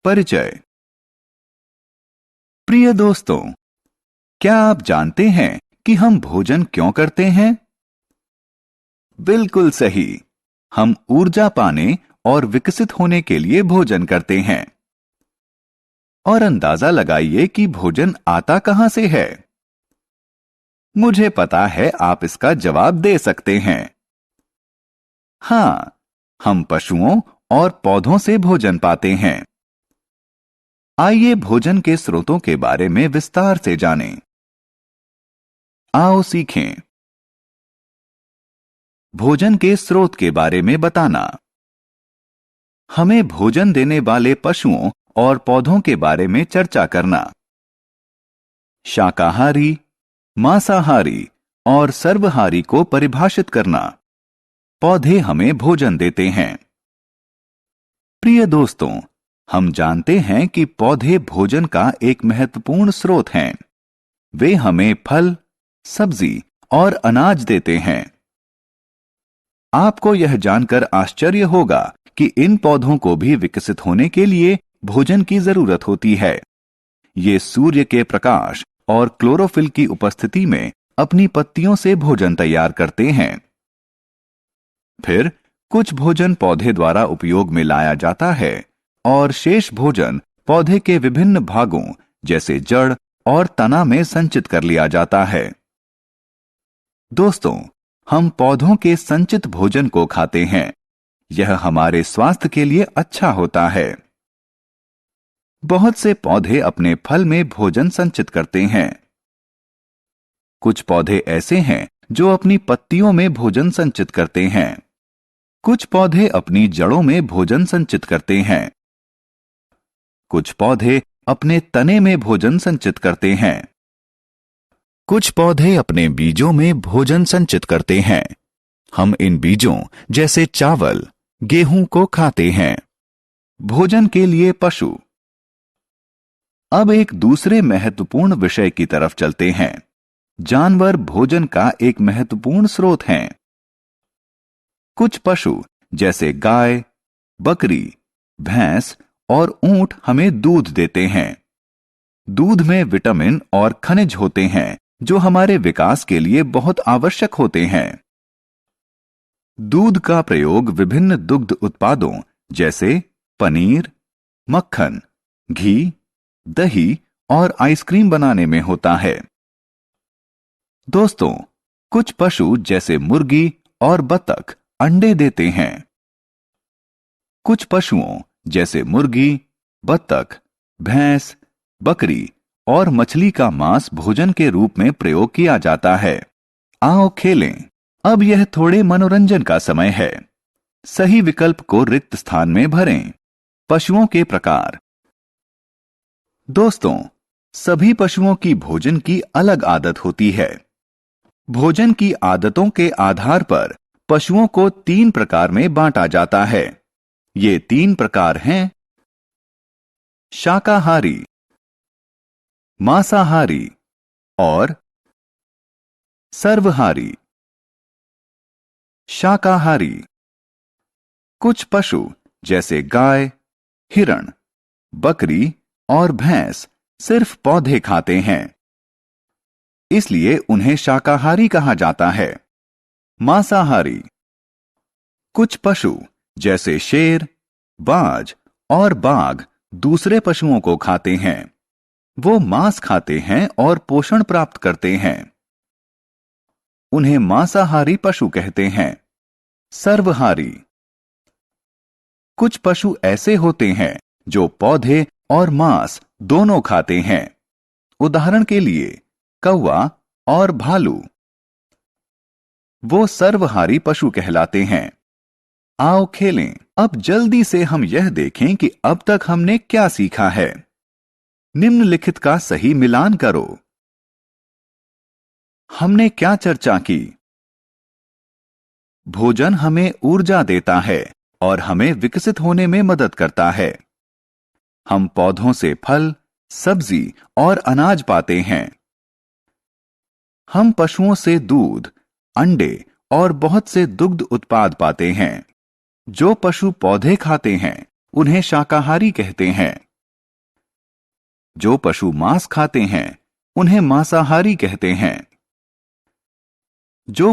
परिचय। प्रिय दोस्तों, क्या आप जानते हैं कि हम भोजन क्यों करते हैं? बिल्कुल सही। हम ऊर्जा पाने और विकसित होने के लिए भोजन करते हैं। और अंदाजा लगाइए कि भोजन आता कहां से है। मुझे पता है आप इसका जवाब दे सकते हैं। हाँ, हम पशुओं और पौधों से भोजन पाते हैं। आइए भोजन के स्रोतों के बारे में विस्तार से जानें। आओ सीखें। भोजन के स्रोत के बारे में बताना। हमें भोजन देने वाले पशुओं और पौधों के बारे में चर्चा करना। शाकाहारी, मांसाहारी और सर्वहारी को परिभाषित करना। पौधे हमें भोजन देते हैं। प्रिय दोस्तों, हम जानते हैं कि पौधे भोजन का एक महत्वपूर्ण स्रोत हैं। वे हमें फल, सब्जी और अनाज देते हैं। आपको यह जानकर आश्चर्य होगा कि इन पौधों को भी विकसित होने के लिए भोजन की जरूरत होती है। ये सूर्य के प्रकाश और क्लोरोफिल की उपस्थिति में अपनी पत्तियों से भोजन तैयार करते हैं। फिर कुछ भोजन पौधे द्वारा उपयोग में लाया जाता है और शेष भोजन पौधे के विभिन्न भागों जैसे जड़ और तना में संचित कर लिया जाता है। दोस्तों, हम पौधों के संचित भोजन को खाते हैं। यह हमारे स्वास्थ्य के लिए अच्छा होता है। बहुत से पौधे अपने फल में भोजन संचित करते हैं। कुछ पौधे ऐसे हैं जो अपनी पत्तियों में भोजन संचित करते हैं। कुछ पौधे अपनी जड़ों में भोजन संचित करते हैं। कुछ पौधे अपने तने में भोजन संचित करते हैं। कुछ पौधे अपने बीजों में भोजन संचित करते हैं। हम इन बीजों जैसे चावल, गेहूं को खाते हैं। भोजन के लिए पशु। अब एक दूसरे महत्वपूर्ण विषय की तरफ चलते हैं। जानवर भोजन का एक महत्वपूर्ण स्रोत हैं। कुछ पशु जैसे गाय, बकरी, भैंस और ऊंट हमें दूध देते हैं। दूध में विटामिन और खनिज होते हैं जो हमारे विकास के लिए बहुत आवश्यक होते हैं। दूध का प्रयोग विभिन्न दुग्ध उत्पादों जैसे पनीर, मक्खन, घी, दही और आइसक्रीम बनाने में होता है। दोस्तों, कुछ पशु जैसे मुर्गी और बतख अंडे देते हैं। कुछ पशुओं जैसे मुर्गी, बतख, भैंस, बकरी और मछली का मांस भोजन के रूप में प्रयोग किया जाता है। आओ खेलें। अब यह थोड़े मनोरंजन का समय है। सही विकल्प को रिक्त स्थान में भरें। पशुओं के प्रकार। दोस्तों, सभी पशुओं की भोजन की अलग आदत होती है। भोजन की आदतों के आधार पर पशुओं को 3 प्रकार में बांटा जाता है। ये 3 प्रकार हैं: शाकाहारी, मांसाहारी और सर्वहारी। शाकाहारी। कुछ पशु जैसे गाय, हिरण, बकरी और भैंस सिर्फ पौधे खाते हैं, इसलिए उन्हें शाकाहारी कहा जाता है। मांसाहारी। कुछ पशु जैसे शेर, बाज और बाघ दूसरे पशुओं को खाते हैं। वो मांस खाते हैं और पोषण प्राप्त करते हैं। उन्हें मांसाहारी पशु कहते हैं। सर्वहारी। कुछ पशु ऐसे होते हैं जो पौधे और मांस दोनों खाते हैं। उदाहरण के लिए कौवा और भालू। वो सर्वहारी पशु कहलाते हैं। आओ खेलें। अब जल्दी से हम यह देखें कि अब तक हमने क्या सीखा है। निम्नलिखित का सही मिलान करो। हमने क्या चर्चा की? भोजन हमें ऊर्जा देता है और हमें विकसित होने में मदद करता है। हम पौधों से फल, सब्जी और अनाज पाते हैं। हम पशुओं से दूध, अंडे और बहुत से दुग्ध उत्पाद पाते हैं। जो पशु पौधे खाते हैं उन्हें शाकाहारी कहते हैं। जो पशु मांस खाते हैं उन्हें मांसाहारी कहते हैं। जो